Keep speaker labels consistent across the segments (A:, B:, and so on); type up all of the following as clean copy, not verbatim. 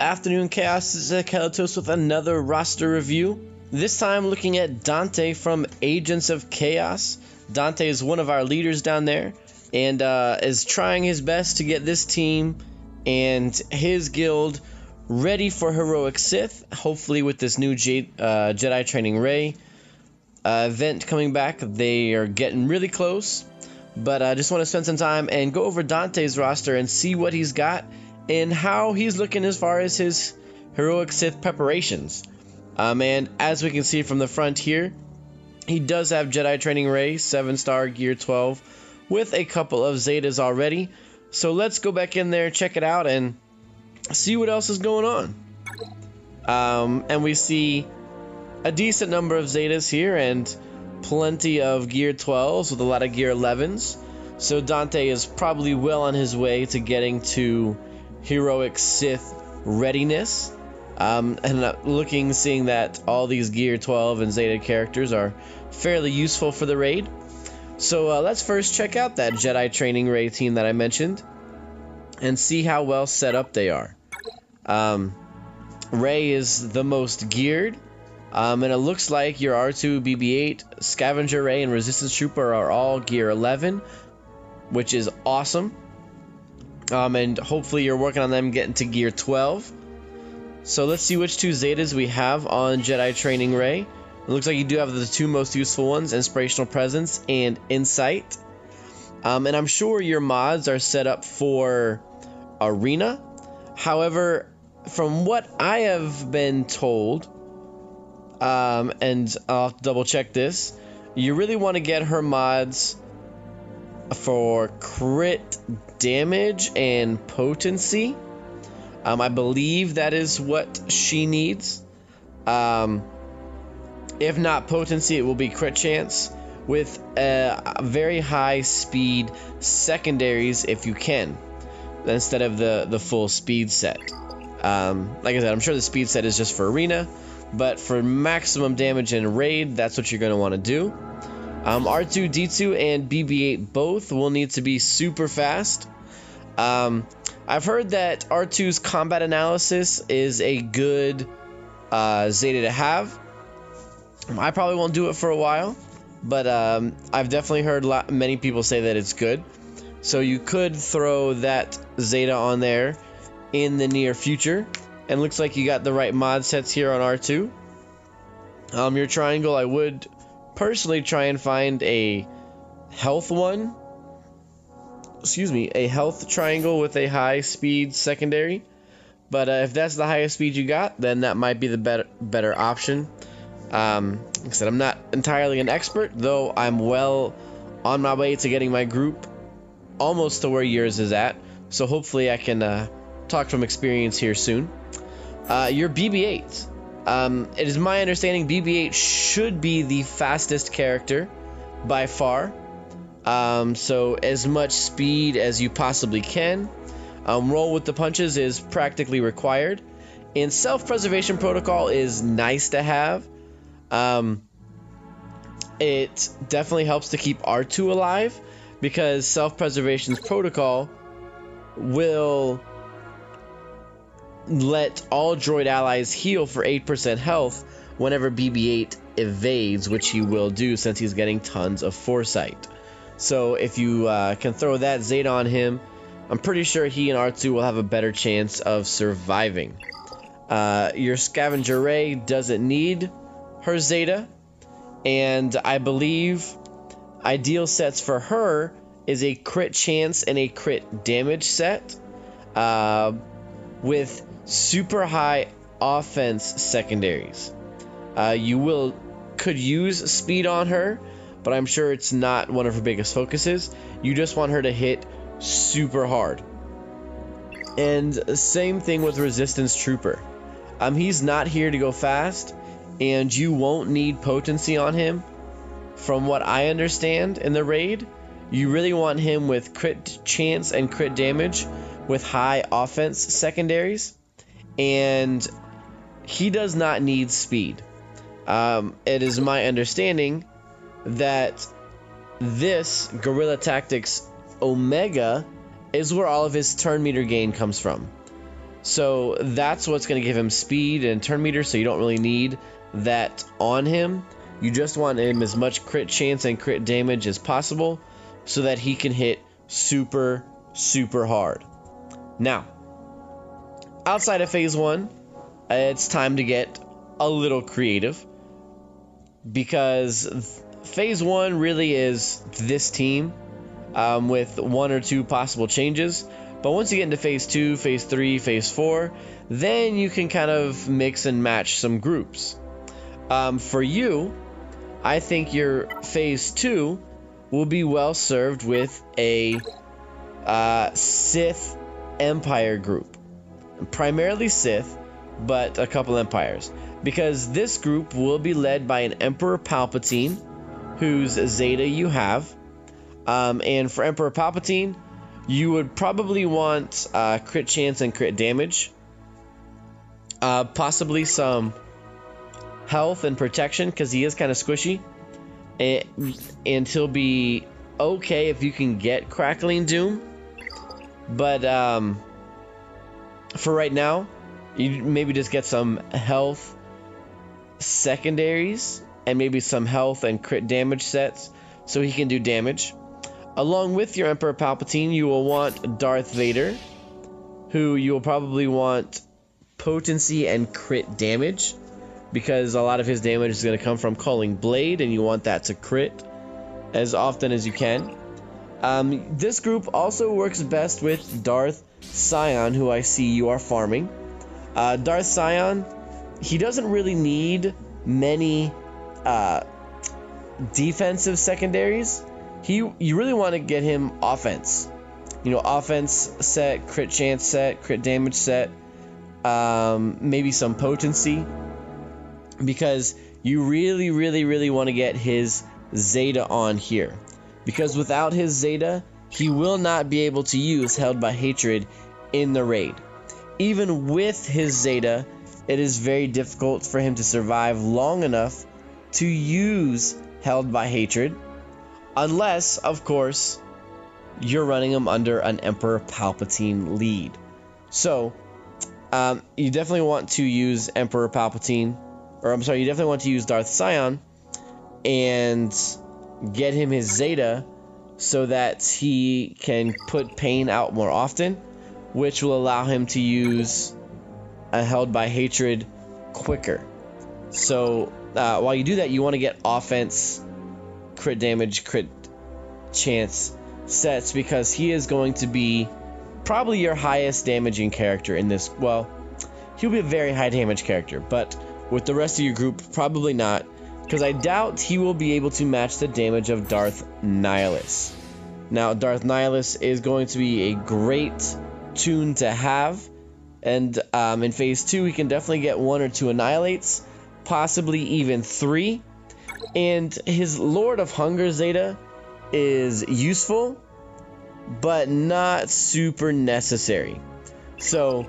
A: afternoon, Chaos. This is Kalatos with another roster review. This time looking at Dante from Agents of Chaos. Dante is one of our leaders down there and is trying his best to get this team and his guild ready for Heroic Sith, hopefully with this new Jedi Training Ray event coming back. They are getting really close, but I just want to spend some time and go over Dante's roster and see what he's got and how he's looking as far as his Heroic Sith preparations. And as we can see from the front here, he does have Jedi Training Ray, 7-star Gear 12, with a couple of Zetas already. So let's go back in there, check it out, and see what else is going on. And we see a decent number of Zetas here and plenty of Gear 12s with a lot of Gear 11s. So Dante is probably well on his way to getting to Heroic Sith readiness. And seeing that all these Gear 12 and Zeta characters are fairly useful for the raid. So let's first check out that Jedi Training Ray team that I mentioned and see how well set up they are. Ray is the most geared, and it looks like your R2, BB-8, Scavenger Ray, and Resistance Trooper are all Gear 11, which is awesome. And hopefully you're working on them getting to Gear 12. So let's see which two Zetas we have on Jedi Training Ray. It looks like you do have the two most useful ones, Inspirational Presence and Insight. And I'm sure your mods are set up for Arena. However, from what I have been told, and I'll double check this, you really want to get her mods for crit damage and potency. I believe that is what she needs. If not potency, it will be crit chance with a very high speed secondaries if you can, instead of the full speed set. Like I said, I'm sure the speed set is just for arena, but for maximum damage in raid, that's what you're going to want to do. R2, D2, and BB-8 both will need to be super fast. I've heard that R2's combat analysis is a good Zeta to have. I probably won't do it for a while, but I've definitely heard many people say that it's good. So you could throw that Zeta on there in the near future. And looks like you got the right mod sets here on R2. Your triangle, I would personally try and find a health one. A health triangle with a high speed secondary. But if that's the highest speed you got, then that might be the better option. Like I said, I'm not entirely an expert, though I'm well on my way to getting my group almost to where yours is at. So hopefully I can talk from experience here soon. Your BB-8. It is my understanding BB-8 should be the fastest character by far. So as much speed as you possibly can. Roll with the punches is practically required. And self-preservation protocol is nice to have. It definitely helps to keep R2 alive, because self-preservation's protocol will let all droid allies heal for 8% health whenever BB-8 evades, which he will do since he's getting tons of foresight. So if you can throw that Zeta on him, I'm pretty sure he and R2 will have a better chance of surviving. Your Scavenger Ray doesn't need her Zeta, and I believe ideal sets for her is a crit chance and a crit damage set with super high offense secondaries. You could use speed on her, but I'm sure it's not one of her biggest focuses. You just want her to hit super hard. And same thing with Resistance Trooper. He's not here to go fast, and you won't need potency on him. From what I understand in the raid, you really want him with crit chance and crit damage with high offense secondaries, and he does not need speed. It is my understanding that this Guerrilla Tactics Omega is where all of his turn meter gain comes from. So that's what's going to give him speed and turn meter, so you don't really need that on him. You just want him as much crit chance and crit damage as possible so that he can hit super, super hard. Now, outside of phase 1, it's time to get a little creative, because phase 1 really is this team with 1 or 2 possible changes. But once you get into phase 2, phase 3, phase 4, then you can kind of mix and match some groups. For you, I think your phase 2 will be well served with a Sith Empire group. Primarily Sith, but a couple Empires. Because this group will be led by an Emperor Palpatine, whose Zeta you have. And for Emperor Palpatine, you would probably want crit chance and crit damage. Possibly some health and protection, because he is kind of squishy. And he'll be okay if you can get Crackling Doom. But for right now, you maybe just get some health secondaries and maybe some health and crit damage sets so he can do damage. Along with your Emperor Palpatine, you will want Darth Vader, who you will probably want potency and crit damage, because a lot of his damage is going to come from Calling Blade, and you want that to crit as often as you can. This group also works best with Darth Sion, who I see you are farming. Darth Sion, he doesn't really need many defensive secondaries. You really want to get him offense. You know, offense set, crit chance set, crit damage set, maybe some potency. Because you really, really, really want to get his Zeta on here. Because without his Zeta, he will not be able to use Held by Hatred in the raid. Even with his Zeta, it is very difficult for him to survive long enough to use Held by Hatred. Unless, of course, you're running him under an Emperor Palpatine lead. So, you definitely want to use Emperor Palpatine. Or, I'm sorry, you definitely want to use Darth Sion and get him his Zeta so that he can put pain out more often, which will allow him to use a Held by Hatred quicker. So, while you do that, you want to get offense, crit damage, crit chance sets, because he is going to be probably your highest damaging character in this. Well, he'll be a very high damage character, but with the rest of your group, probably not, because I doubt he will be able to match the damage of Darth Nihilus. Now, Darth Nihilus is going to be a great tune to have, and in phase 2, we can definitely get 1 or 2 Annihilates, possibly even 3. And his Lord of Hunger Zeta is useful, but not super necessary. So,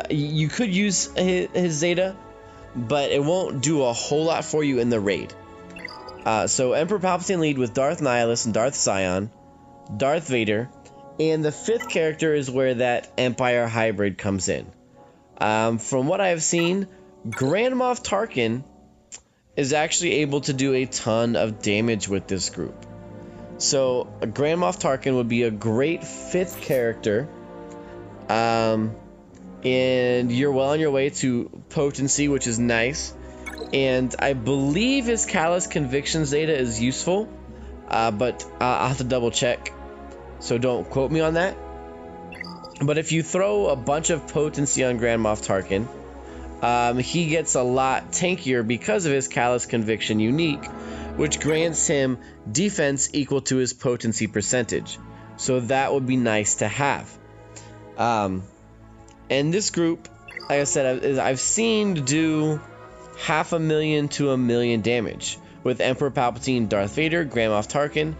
A: you could use his Zeta, but it won't do a whole lot for you in the raid. So Emperor Palpatine lead with Darth Nihilus and Darth Sion, Darth Vader, and the 5th character is where that Empire hybrid comes in. From what I have seen, Grand Moff Tarkin is actually able to do a ton of damage with this group. So Grand Moff Tarkin would be a great 5th character. And you're well on your way to potency, which is nice. And I believe his Callous Conviction Zeta is useful, but I'll have to double check, so don't quote me on that. But if you throw a bunch of potency on Grand Moff Tarkin, he gets a lot tankier because of his Callous Conviction unique, which grants him defense equal to his potency percentage. So that would be nice to have. And this group, like I said, I've seen do 500,000 to 1 million damage with Emperor Palpatine, Darth Vader, Grand Moff Tarkin,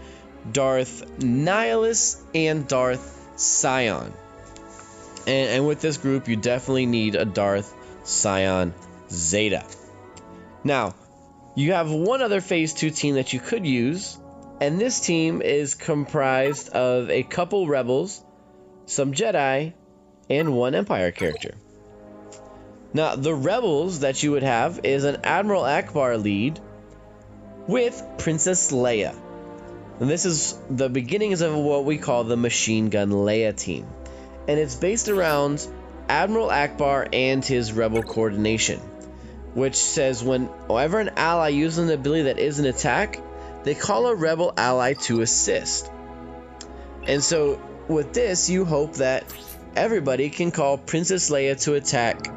A: Darth Nihilus, and Darth Sion. And with this group, you definitely need a Darth Sion Zeta. Now, you have one other Phase 2 team that you could use, and this team is comprised of a couple Rebels, some Jedi, and 1 Empire character. Now, the rebels that you would have is an Admiral Akbar lead with Princess Leia. And this is the beginnings of what we call the Machine Gun Leia team. And it's based around Admiral Akbar and his rebel coordination, which says whenever an ally uses an ability that is an attack, they call a rebel ally to assist. And so with this, you hope that everybody can call Princess Leia to attack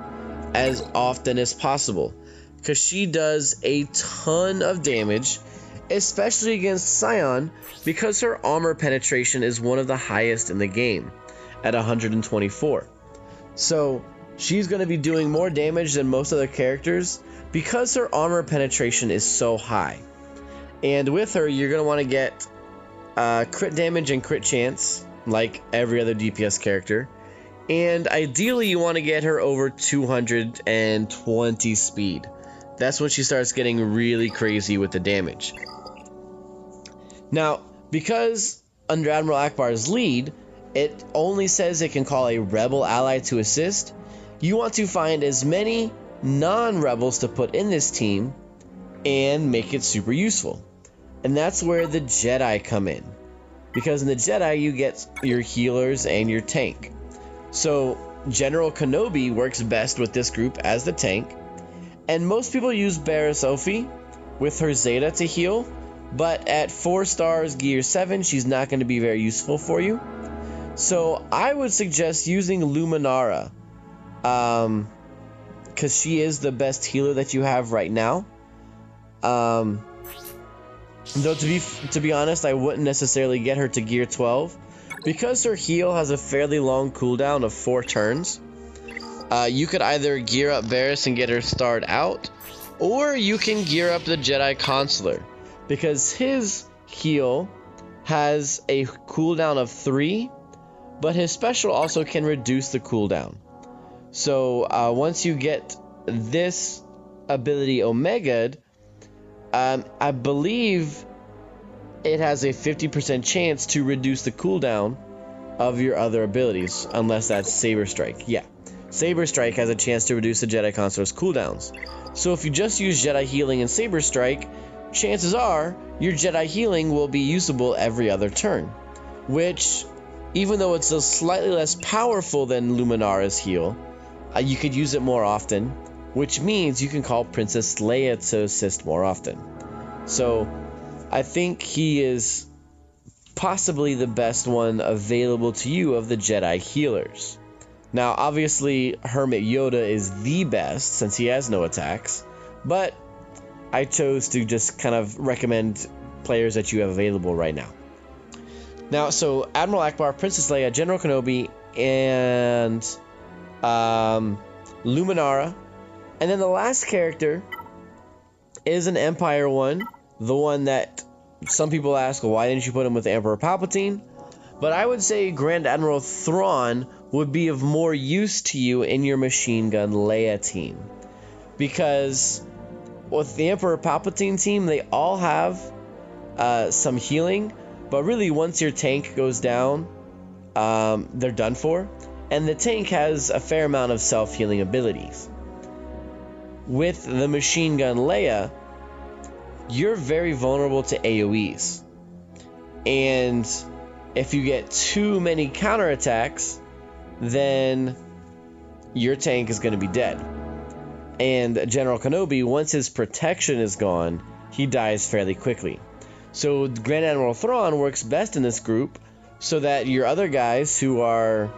A: as often as possible, because she does a ton of damage, especially against Scion, because her armor penetration is one of the highest in the game at 124. So she's going to be doing more damage than most other characters because her armor penetration is so high. And with her, you're going to want to get crit damage and crit chance, like every other DPS character. And ideally, you want to get her over 220 speed. That's when she starts getting really crazy with the damage. Now, because under Admiral Akbar's lead, it only says it can call a rebel ally to assist, you want to find as many non-rebels to put in this team and make it super useful. And that's where the Jedi come in. Because in the Jedi, you get your healers and your tank. So General Kenobi works best with this group as the tank. And most people use Barriss Offee with her Zeta to heal. But at 4 stars gear 7, she's not going to be very useful for you. So I would suggest using Luminara. Because she is the best healer that you have right now. Though to be honest, I wouldn't necessarily get her to gear 12. Because her heal has a fairly long cooldown of 4 turns. You could either gear up Barriss and get her starred out, or you can gear up the Jedi Consular, because his heal has a cooldown of 3, but his special also can reduce the cooldown. So once you get this ability Omega'd, I believe it has a 50% chance to reduce the cooldown of your other abilities, unless that's Saber Strike. Yeah, Saber Strike has a chance to reduce the Jedi Consular's cooldowns. So if you just use Jedi Healing and Saber Strike, chances are your Jedi Healing will be usable every other turn, which, even though it's slightly less powerful than Luminara's heal, you could use it more often, which means you can call Princess Leia to assist more often. So I think he is possibly the best one available to you of the Jedi healers. Now, obviously, Hermit Yoda is the best since he has no attacks, but I chose to just kind of recommend players that you have available right now. Now, so Admiral Akbar, Princess Leia, General Kenobi, and Luminara. And then the last character is an Empire one, the one that some people ask, well, why didn't you put him with Emperor Palpatine? But I would say Grand Admiral Thrawn would be of more use to you in your Machine Gun Leia team. Because with the Emperor Palpatine team, they all have some healing, but really once your tank goes down, they're done for. And the tank has a fair amount of self-healing abilities. With the Machine Gun Leia, you're very vulnerable to AoEs. And if you get too many counterattacks, then your tank is going to be dead. And General Kenobi, once his protection is gone, he dies fairly quickly. So Grand Admiral Thrawn works best in this group so that your other guys who are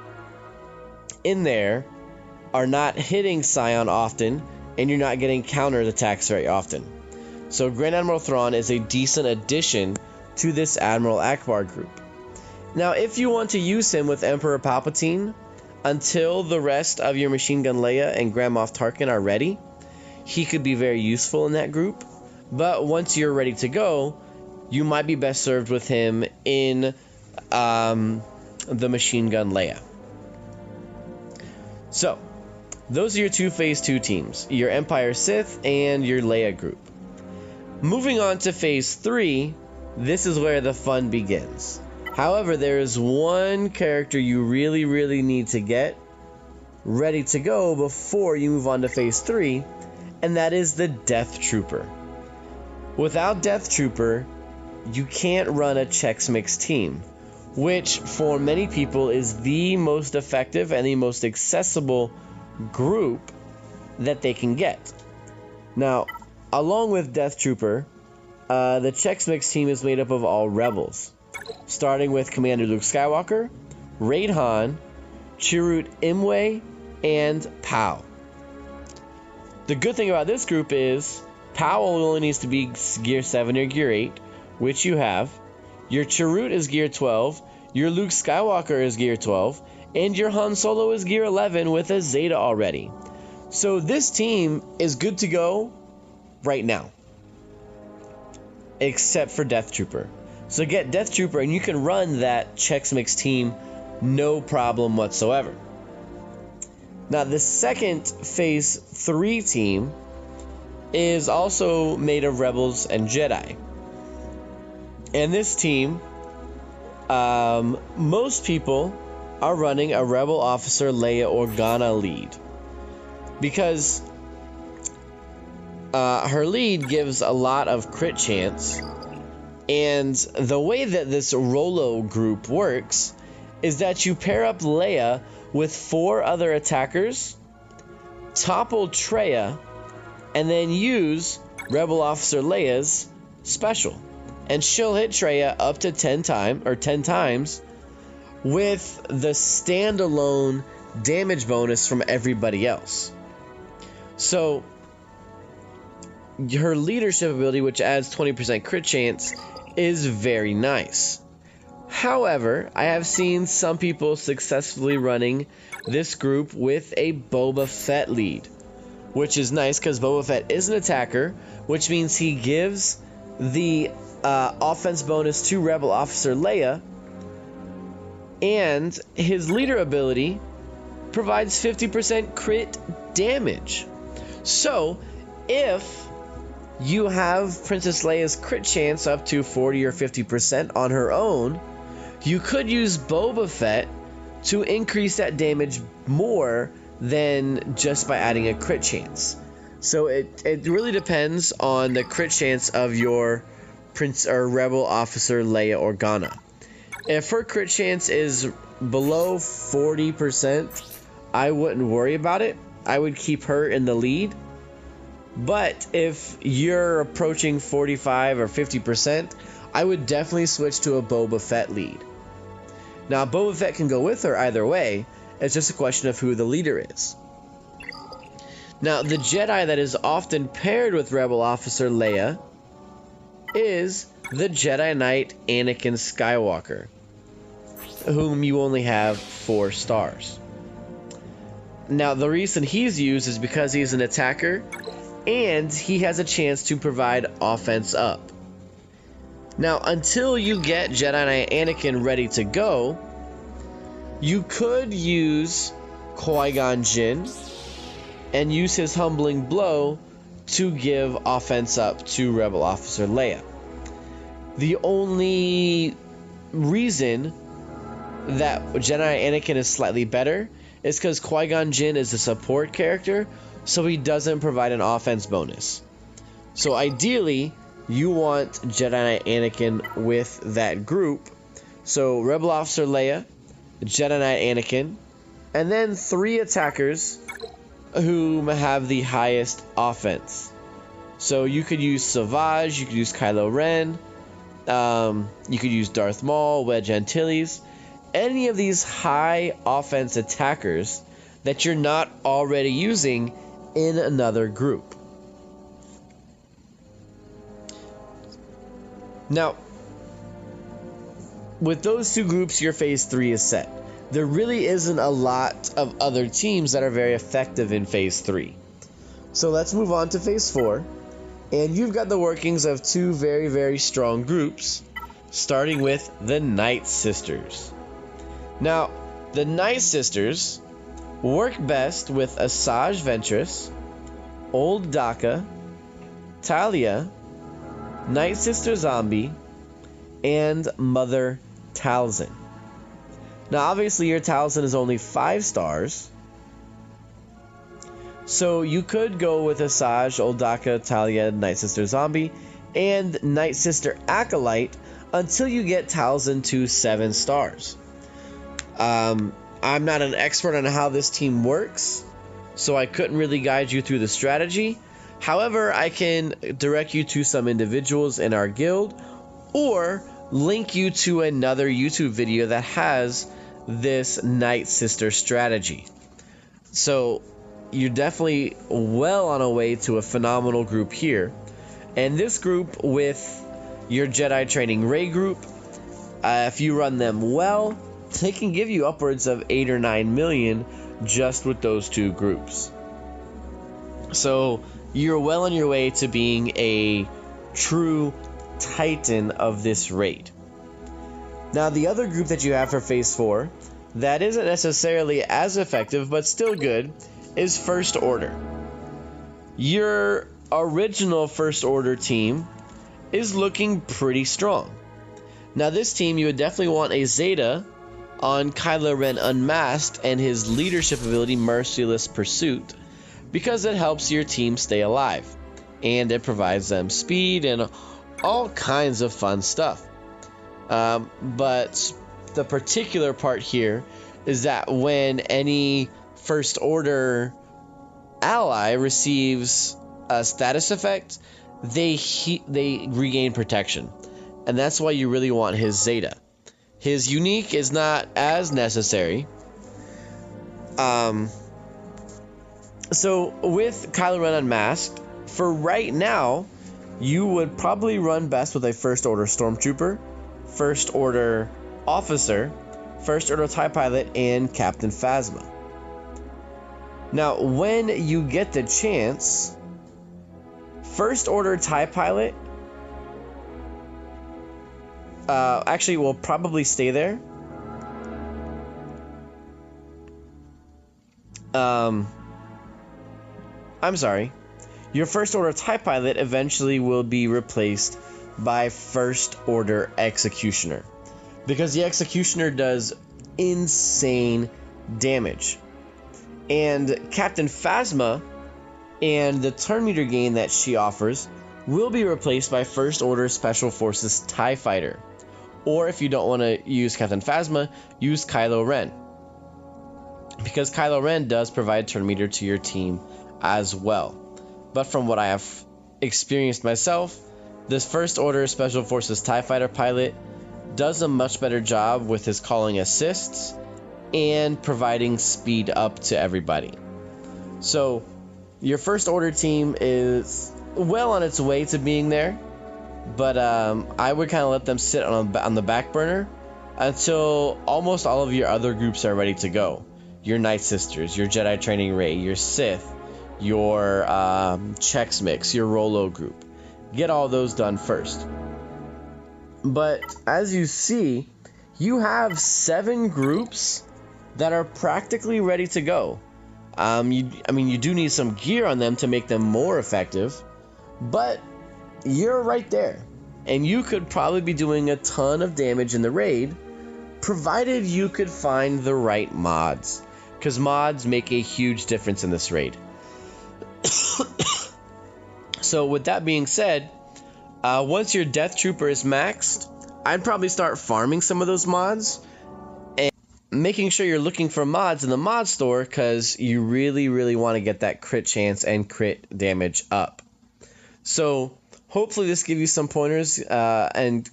A: in there are not hitting Scion often, and you're not getting counter attacks very often. So Grand Admiral Thrawn is a decent addition to this Admiral Akbar group. Now, if you want to use him with Emperor Palpatine until the rest of your Machine Gun Leia and Grand Moff Tarkin are ready, he could be very useful in that group. But once you're ready to go, you might be best served with him in the Machine Gun Leia. So, those are your 2 Phase 2 teams, your Empire Sith and your Leia group. Moving on to Phase 3, this is where the fun begins. However, there is one character you really need to get ready to go before you move on to phase 3, and that is the Death Trooper. Without Death Trooper, you can't run a Chex Mix team, which for many people is the most effective and the most accessible group that they can get. Now, along with Death Trooper, the Chex Mix team is made up of all rebels, starting with Commander Luke Skywalker, Raid Han, Chirrut Imwe, and Pow. The good thing about this group is Pow only needs to be Gear 7 or Gear 8, which you have. Your Chirrut is Gear 12, your Luke Skywalker is Gear 12, and your Han Solo is Gear 11 with a Zeta already. So this team is good to go right now, except for Death Trooper. So get Death Trooper and you can run that Chex Mix team no problem whatsoever. Now the second phase 3 team is also made of Rebels and Jedi. And this team, most people are running a Rebel Officer Leia Organa lead, because her lead gives a lot of crit chance, and the way that this Rolo group works is that you pair up Leia with 4 other attackers, topple Traya, and then use Rebel Officer Leia's special, and she'll hit Traya up to 10 times with the standalone damage bonus from everybody else. So her leadership ability, which adds 20% crit chance, is very nice. However, I have seen some people successfully running this group with a Boba Fett lead, which is nice because Boba Fett is an attacker, which means he gives the offense bonus to Rebel Officer Leia, and his leader ability provides 50% crit damage. So if you have Princess Leia's crit chance up to 40 or 50% on her own, you could use Boba Fett to increase that damage more than just by adding a crit chance. So it really depends on the crit chance of your Prince or Rebel Officer Leia Organa. If her crit chance is below 40%, I wouldn't worry about it. I would keep her in the lead. But if you're approaching 45 or 50%, I would definitely switch to a Boba Fett lead. Now, Boba Fett can go with her either way. It's just a question of who the leader is. Now, the Jedi that is often paired with Rebel Officer Leia is the Jedi Knight Anakin Skywalker, whom you only have 4 stars. Now, the reason he's used is because he's an attacker and he has a chance to provide offense up. Now, until you get Jedi Knight Anakin ready to go, you could use Qui-Gon Jinn and use his Humbling Blow to give offense up to Rebel Officer Leia. The only reason that Jedi Anakin is slightly better is because Qui-Gon Jinn is a support character, so he doesn't provide an offense bonus. So ideally, you want Jedi Knight Anakin with that group. So Rebel Officer Leia, Jedi Knight Anakin, and then 3 attackers who have the highest offense. So you could use Savage, you could use Kylo Ren, you could use Darth Maul, Wedge Antilles, any of these high offense attackers that you're not already using in another group. Now, with those 2 groups, your phase 3 is set. There really isn't a lot of other teams that are very effective in phase 3. So let's move on to phase 4. And you've got the workings of 2 very, very strong groups, starting with the Night Sisters. Now, the Night Sisters work best with Asajj Ventress, Old Daka, Talia, Night Sister Zombie, and Mother Talzin. Now, obviously, your Talzin is only 5 stars, So you could go with Asajj, Oldaka, Talia, Night Sister Zombie, and Night Sister Acolyte until you get Talzin to 7 stars. I'm not an expert on how this team works, so I couldn't really guide you through the strategy. However, I can direct you to some individuals in our guild, or link you to another YouTube video that has this Night Sister strategy. So you're definitely well on a way to a phenomenal group here. And this group with your Jedi Training Ray group, if you run them well, they can give you upwards of 8 or 9 million just with those 2 groups. So you're well on your way to being a true titan of this raid. Now the other group that you have for phase 4 that isn't necessarily as effective but still good is First Order. Your original First Order team is looking pretty strong. Now this team, you would definitely want a Zeta on Kylo Ren Unmasked and his leadership ability Merciless Pursuit, because it helps your team stay alive and it provides them speed and all kinds of fun stuff. But the particular part here is that when any First Order ally receives a status effect, they regain protection, and that's why you really want his Zeta. His unique is not as necessary. So with Kylo Ren Unmasked, for right now, you would probably run best with a First Order Stormtrooper, First Order Officer, First Order TIE Pilot, and Captain Phasma. Now, when you get the chance, First Order TIE Pilot actually will probably stay there. I'm sorry. Your First Order TIE Pilot eventually will be replaced by First Order Executioner, because the Executioner does insane damage. And Captain Phasma and the turn meter gain that she offers will be replaced by First Order Special Forces TIE Fighter. Or if you don't want to use Captain Phasma, use Kylo Ren, because Kylo Ren does provide turn meter to your team as well. But from what I have experienced myself, this First Order Special Forces TIE Fighter pilot does a much better job with his calling assists and providing speed up to everybody. So your First Order team is well on its way to being there, but I would kind of let them sit on the back burner until almost all of your other groups are ready to go. Your Night Sisters, your Jedi Training Ray, your Sith, your Chex Mix, your Rolo group. Get all those done first. But as you see, you have 7 groups that are practically ready to go. You do need some gear on them to make them more effective, but you're right there. And you could probably be doing a ton of damage in the raid, provided you could find the right mods, because mods make a huge difference in this raid. So with that being said, once your Death Trooper is maxed, I'd probably start farming some of those mods and making sure you're looking for mods in the mod store, because you really want to get that crit chance and crit damage up. So hopefully this gives you some pointers and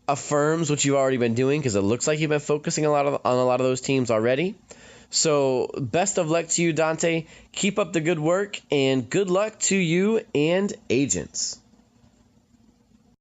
A: affirms what you've already been doing, because it looks like you've been focusing on a lot of those teams already. So best of luck to you, Dante. Keep up the good work, and good luck to you and agents.